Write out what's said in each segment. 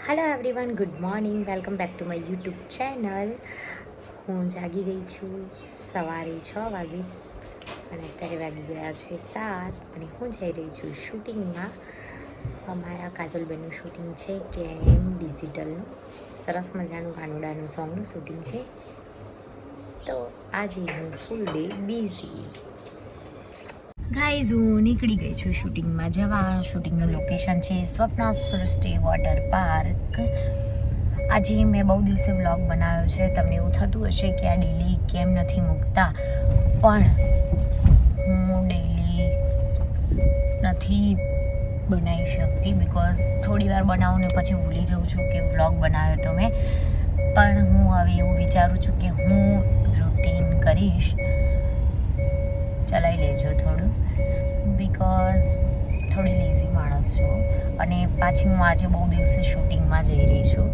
Hello everyone, good morning. Welcome back to my YouTube channel. હું જાગી ગઈ છું સવારે 6 વાગે અને અત્યારે વાગી ગયા છે 7 અને હું જઈ રહી છું શૂટિંગમાં. અમારા કાજલબેનનું શૂટિંગ છે કેમ ડિજિટલનું. સરસ મજાનું કાનુડાનું સોંગનું શૂટિંગ છે. તો આજે હું ફૂલ ડે બિઝી. ગાઈઝ, હું નીકળી ગઈ છું શૂટિંગમાં જવા. શૂટિંગનું લોકેશન છે સ્વપ્ના સૃષ્ટિ વોટર પાર્ક. આજે મેં બહુ દિવસે વ્લોગ બનાવ્યો છે. તમને એવું થતું હશે કે આ ડેલી કેમ નથી મૂકતા, પણ હું ડેલી નથી બનાવી શકતી બિકોઝ થોડી વાર બનાવું ને પછી ભૂલી જાઉં છું કે વ્લોગ બનાવ્યો તો મેં. પણ હું હવે એવું વિચારું છું કે હું રૂટીન કરીશ. ચલાવી લેજો થોડું, બિકોઝ થોડી લેઝી માણસ છું. અને પાછી હું આજે બહુ દિવસે શૂટિંગમાં જઈ રહી છું,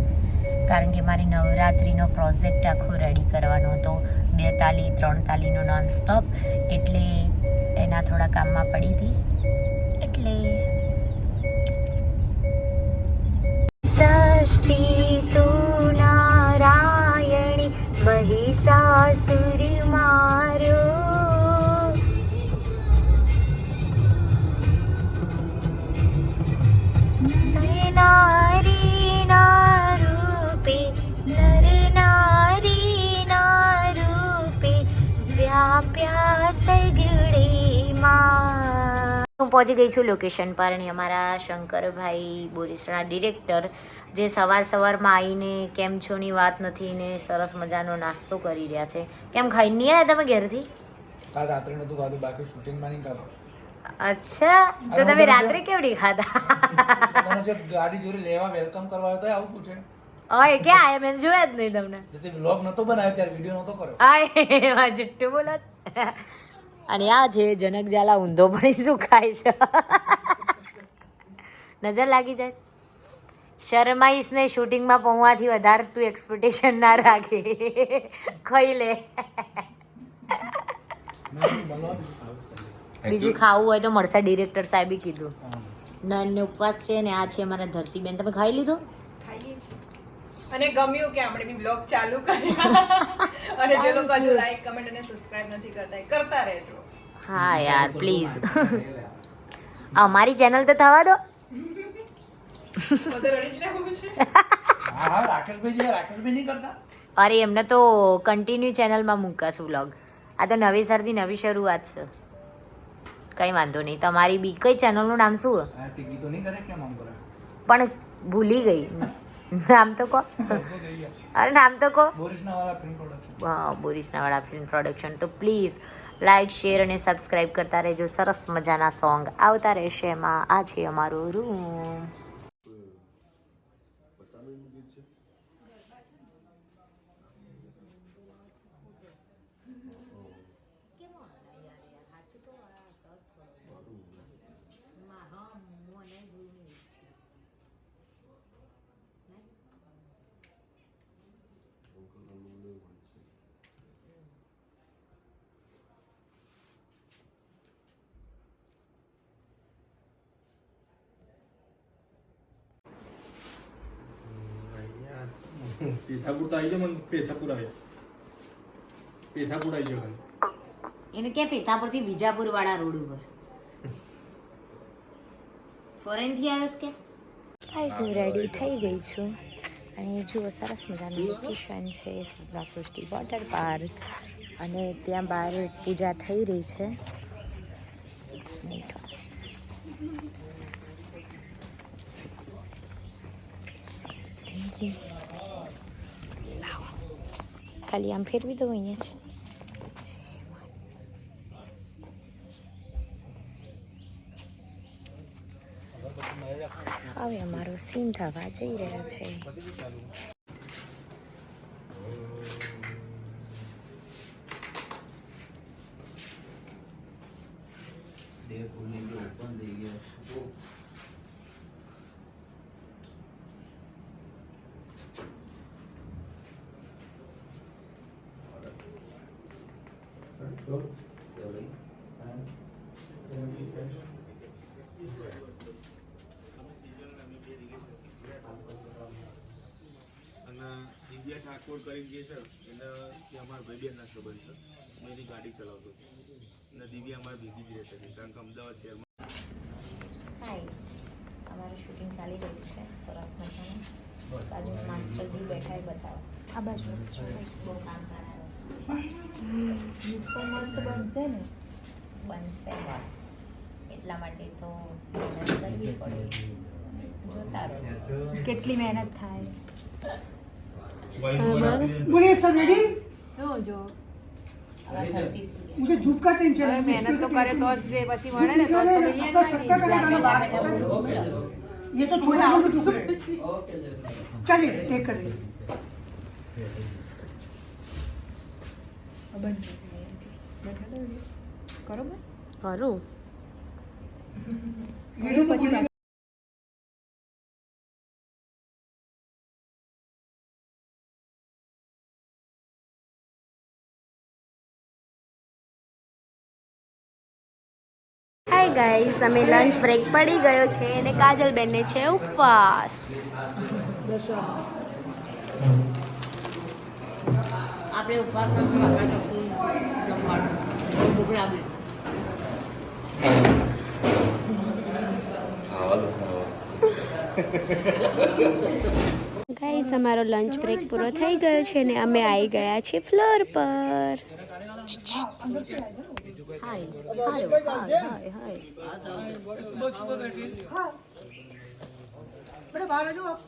કારણ કે મારે નવરાત્રિનો પ્રોજેક્ટ આખો રેડી કરવાનો હતો. 2 તાલી 3 તાલીનો નોનસ્ટોપ, એટલે એના થોડા કામમાં પડી હતી. એટલે ષષ્ઠી તું નારાયણી મહિષાસુર મારો. હું પહોંચી ગઈ છું લોકેશન પર અને અમારા શંકરભાઈ બોરીસના ડિરેક્ટર, જે સવારમાં આવીને કેમ છોની વાત નથી ને સરસ મજાનો નાસ્તો કરી રહ્યા છે. કેમ ખાઈ નહીં આવ્યા તમે ઘેરથી? કાલ રાત્રે નતું ખાધું, બાકી શૂટિંગમાં નહીં ખાધું. અચ્છા, તો તમે રાત્રે કેવડી ખાધા? ગાડી જોડે લેવા વેલકમ કરવા આવ્યો તો આવું પૂછે. ઓય ક્યાં આયા? મેં જોયા જ નહીં તમને. તે વ્લોગ નતો બનાવ્યો ત્યારે વિડિયો નતો કર્યો. આય જુઠ્ઠું બોલત. અને આ છે જનક ઝાલા ઊંધો પડી શું ખાય છે. નજર લાગી જાય. શરમાઈશ ને શૂટિંગમાં પહોંચવાથી વધારે તું એક્સપેક્ટેશન ના રાખે. ખાઈ લે. બીજું ખાવું હોય તો મળશે. ડિરેક્ટર સાહેબે કીધું. નનને ઉપવાસ છે ને આ છે અમારા ધરતીબેન. તમે ખાઈ લીધું? અને ગમ્યું કે આપણે બી બ્લોગ ચાલુ કર્યા. અને જે લોકો હજુ લાઈક કમેન્ટ અને સબસ્ક્રાઇબ નથી કરતા એ કરતા રહેજો. હા યાર, પ્લીઝ. અમારી ચેનલ તો થવા દો. બધે રડી જ લેવું છે. હા રાકેશભાઈ નહીં કરતા. અરે એમને તો કન્ટિન્યુ ચેનલમાં મૂકાશું વ્લોગ. આ તો નવેસરથી નવી શરૂઆત છે. કંઈ વાંધો નહીં. તમારી બી કઈ ચેનલનું નામ શું? પણ ભૂલી ગઈ. નામ તો કહો. અરે નામ તો કહો. બોરીસનાવાળા ફિલ્મ પ્રોડક્શન. તો પ્લીઝ લાઈક, શેર અને સબસ્ક્રાઈબ કરતા રહેજો. સરસ મજાના સોંગ આવતા રહેશે એમાં. આ છે અમારો રૂમ. પેથાપુર તો આવી જાય. મને પેથાપુર આવ્યા. પેથાપુર આવી જાય. એને કે પેથાપુરથી વિજાપુર વાળા રોડ ઉપર ફોરેનથી આવ્યો કે. ગાઈસ, હું રેડી થઈ ગઈ છું અને જુઓ સરસ મજાનું લોકેશન છે સ્વપ્ના સૃષ્ટિ વોટર પાર્ક. અને ત્યાં બહાર પૂજા થઈ રહી છે. ખાલી આમ ફેરવી દઉં અહીંયા છે. હવે અમારો સીન થવા જઈ રહ્યો છે. કાકવડ કરીને જે છે એને એ અમારા ભાઈ બહેનના સંબંધ છે. હું એની ગાડી ચલાવતો હતો અને દિવ્યા અમારા ભેગી જ રહેતી હતી કારણ કે અમદાવાદ શહેરમાં. હાય, અમારું શૂટિંગ ચાલી રહ્યું છે સરસ મજાનું. બાજુ માસ્ટરજી બેઠા બતાવો. આ બાજુ બહુ કામ કરાવે. મસ્ત બનશે ને? બનશે મસ્ત. એટલા માટે તો મહેનત કરવી પડે. જોતા રહો કેટલી મહેનત થાય. बोले सब रेडी જો હવે 30 मुझे धूप का टेंशन है મહેનત તો કરે તો જ દે પછી મળે ને તો જ તો લઈએ आपका सबका करने का बात ये तो छोटा मोटा टुकड़े चलिए टेक करिए કરો કરું. वीडियो तो बोलिए હાય ગાઈઝ, અમે લંચ બ્રેક પડી ગયો છે અને કાજલબેનને છે ઉપવાસ. આપણે ઉપવાસમાં પણ આપણે કશું જમવાનું ભૂખ લાગે. ગાઈઝ, અમારો લંચ બ્રેક પૂરો થઈ ગયો છે અને અમે આવી ગયા છીએ ફ્લોર પર. હાય હાય હાય હાય. बेटा बाहर आ जाओ आप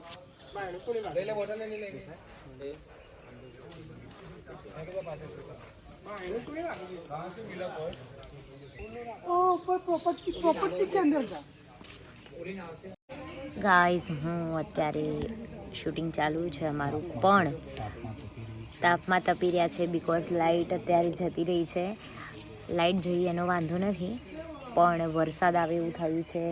ओ प्रॉपर्टी के अंदर था ગાઈઝ, હું અત્યારે શૂટિંગ ચાલુ છે અમારું, પણ તાપમાં તપી રહ્યા છે બિકોઝ લાઇટ અત્યારે જતી રહી છે. લાઇટ જઈ એનો વાંધો નથી, પણ વરસાદ આવે એવું થયું છે.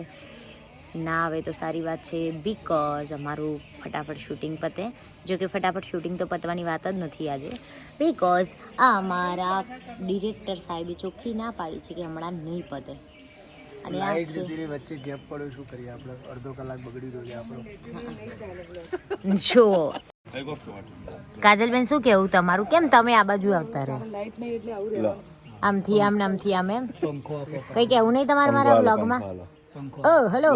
ના આવે તો સારી વાત છે બિકોઝ અમારું ફટાફટ શૂટિંગ પતે. જો કે ફટાફટ શૂટિંગ તો પતવાની વાત જ નથી આજે, બિકોઝ આ અમારા ડિરેક્ટર સાહેબે ચોખ્ખી ના પાડી છે કે હમણાં નહીં પતે. અને આ છે વચ્ચે ગેપ પડ્યો, શું કરીએ આપણે? અડધો કલાક બગડી ગયો છે આપણો. જો કાજલબેન, શું કેવું તમારું? કેમ તમે આ બાજુ આવતા રહો? આમથી આમ ને આમથી આમ એમ કઈ કેવું નહીં તમારે મારા બ્લોગમાં? ઓ હેલો,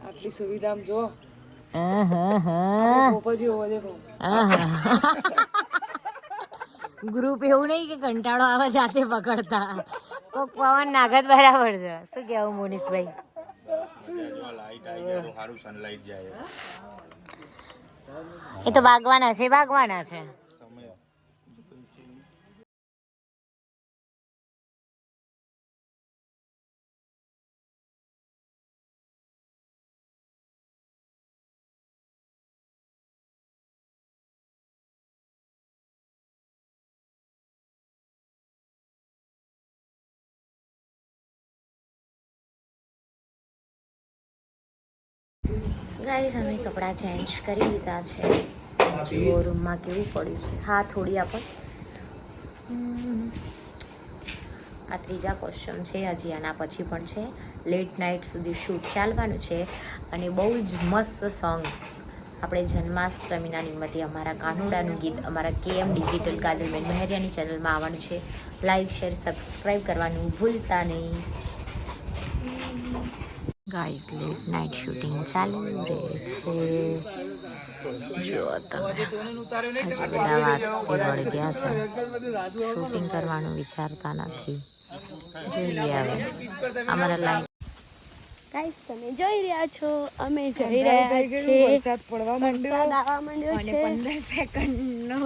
આટલી સુવિધા આમ જો ગ્રુપ એવું નહીં કે કંટાળો આવે જાતે પકડતા. કોક પવન નાગત બરાબર છે. શું કેવું મોનીશભાઈ? લાઈટ આવી જાય તો સારું, સનલાઈટ જાય એ તો ભાગવાના છે, ભાગવાના છે. સમય. ગાઈઝ, અમે કપડાં ચેન્જ કરી લીધા છે. જુઓ રૂમમાં કેવું પડ્યું છે. હા, થોડી આપણ આ ત્રીજા ક્વેશ્ચન છે. હજી આના પછી પણ છે. લેટ નાઇટ સુધી શૂટ ચાલવાનું છે અને બહુ જ મસ્ત સોંગ આપણે જન્માષ્ટમીના નિમિત્તે અમારા કાનુડાનું ગીત અમારા KM ડિજિટલ કાજલબેન મહેરિયાની ચેનલમાં આવવાનું છે. લાઈક શેર સબસ્ક્રાઈબ કરવાનું ભૂલતા નહીં. ગાઈઝ, લેટ નાઇટ શૂટિંગ ચાલુ રહે છે. જો તમે હજી બધા વાતથી વળી ગયા છે, શૂટિંગ કરવાનું વિચારતા નથી. જોઈએ હવે અમારા લાઈન. ગાઈઝ, તમે જોઈ રહ્યા છો, અમે જઈ રહ્યા છીએ. વરસાદ પડવા માંડ્યો વરસાદ આવવા માંડ્યો અને છે 15 સેકન્ડનો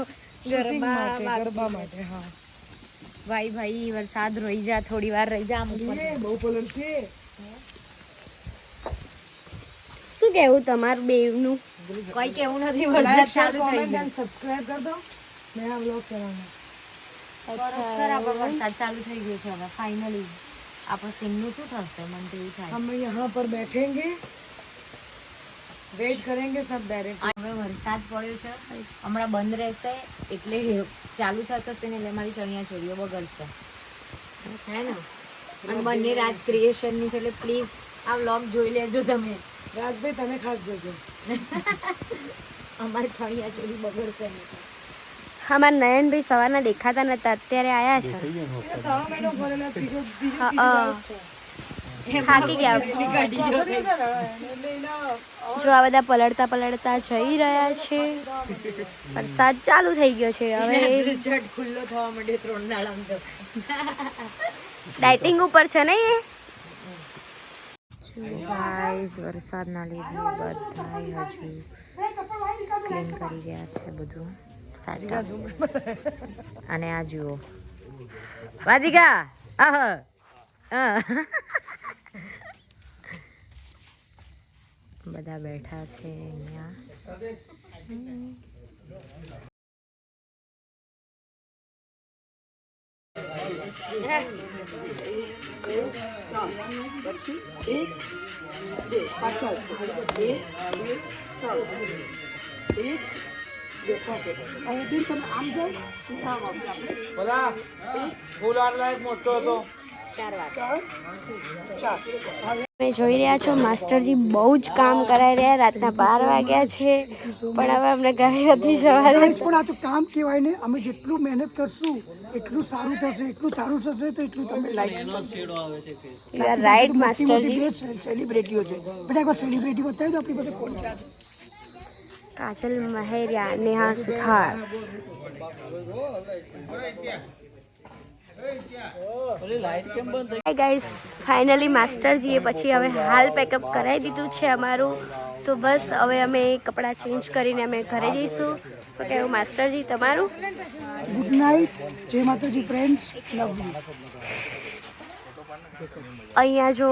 ગરબા માટે હા ભાઈ વરસાદ રોઈ જા, થોડી વાર રહી જા. બહુ પલળશે. શું કેવું તમારું બેવનું? કોઈ કેવું નથી, લાઈક વરસાદ શેર ચાલુ થઈ કોમેન્ટ ગયો. એન્ડ સબસ્ક્રાઇબ કરી દો. નયા વ્લોગ ચલાવવાના. બરાબર, વરસાદ ચાલુ થઈ ગયો છે હવે ફાઇનલી. આપણે સિંગનું શું થશે? મને તો એવું થાય. हम यहाँ पर बैठेंगे, वेट करेंगे सब डायरेक्ट. હવે વરસાદ પડ્યો છે, હમણાં બંધ રહેશે એટલે ચાલુ થશે ને એટલે મારી ચણિયા ચોળીઓ બગડશે, હે ને? અને બંને રાજ ક્રિએશનની છે એટલે પ્લીઝ આ વ્લોગ જોઈ લેજો તમે. રાજભાઈ તમે ખાસ જોજો. અમારે ચણિયા ચોળી બગડશે નહીં. અમારા નયનભાઈ સવારના દેખાતા નતા, અત્યારે આયા છે. સારો મહિનો ભરેલો ત્રીજો થાકી ગયા. જો આ બધા પલળતા જઈ રહ્યા છે. વરસાદ ચાલુ થઈ ગયો છે હવે. રિઝલ્ટ ખુલ્લો થવા માંડ્યો 3 દાડામાં તો. ડાયટિંગ ઉપર છે ને એ. ગાઈસ વરસાદના લીધે બધા હજુ ક્લીન કરી રહ્યા છે બધું સાચા. અને આ જુઓ વાજીગા બધા બેઠા છે અહીંયા. તમે જોઈ રહ્યા છો માસ્ટરજી બહુ જ કામ કરાવી રહ્યા. રાતના 12 વાગ્યા છે પણ હવે અમને ઘરે નથી જવાનું. પણ આ તો કામ કહેવાય ને. અમે જેટલું મહેનત કરશું એટલું સારું થશે, એટલું સારું થશે તો એટલું તમે લાઈક કરશો. યુ આર રાઈટ માસ્ટરજી. બે સેલિબ્રિટીઓ છે. બેટા એકવાર સેલિબ્રિટી બતાવી દો આપણી પાસે કોણ છે. કાજલ મહેરિયા, નેહા સુથાર. હાય ગાઈસ, ફાઇનલી માસ્ટરજીએ પછી હવે હાલ પેકઅપ કરાવી દીધું છે અમારું. તો બસ હવે અમે કપડાં ચેન્જ કરીને અમે ઘરે જઈશું. શું કહેવું માસ્ટરજી તમારું? Good night. જય માતાજી ફ્રેન્ડ્સ. Love you. અહીંયા જો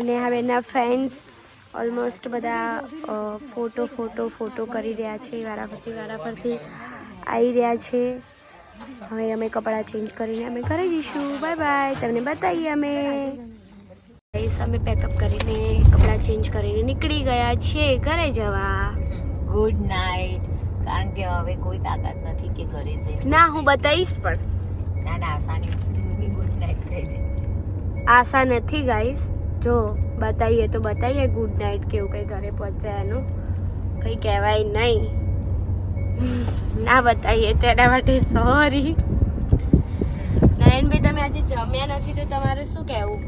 નેહાબેનના ફ્રેન્ડ્સ ઓલમોસ્ટ બધા ફોટો કરી રહ્યા છે. વારાફરતી આવી રહ્યા છે. હવે અમે કપડાં ચેન્જ કરીને અમે ઘરે જઈશું. Bye bye. તમને બતાવીએ અમે. અમે પેકઅપ કરીને કપડાં ચેન્જ કરીને નીકળી ગયા છે ઘરે જવા. Good night. કારણ કે હવે કોઈ તાકાત નથી કે ઘરે જઈ. ના, હું બતાવીશ પણ. ના આસાની ગુડ નાઇટ કહી દે. આશા નથી ગાઈસ. જો બતાવીએ તો બતાવીએ ગુડ નાઇટ કેવું કંઈ ઘરે પહોંચાય એનું કંઈ કહેવાય નહીં. ના બતાવીએ તો એના માટે સોરી. નયનભાઈ તમે આજે જમ્યા નથી તો તમારે શું કહેવું?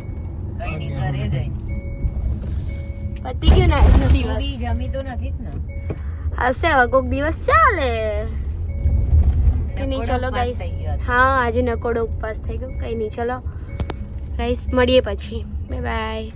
કઈ નહીં ઘરે જઈ. પતી ગયું ને આજનો દિવસ? જમી તો નથી જ ને. હશે હવે કોઈક દિવસ ચાલે. કઈ નહીં ચલો ગાઈસ. હા આજે નકોડો ઉપવાસ થઈ ગયો. કઈ નહીં ચલો ગાઈસ મળીએ પછી. Bye bye.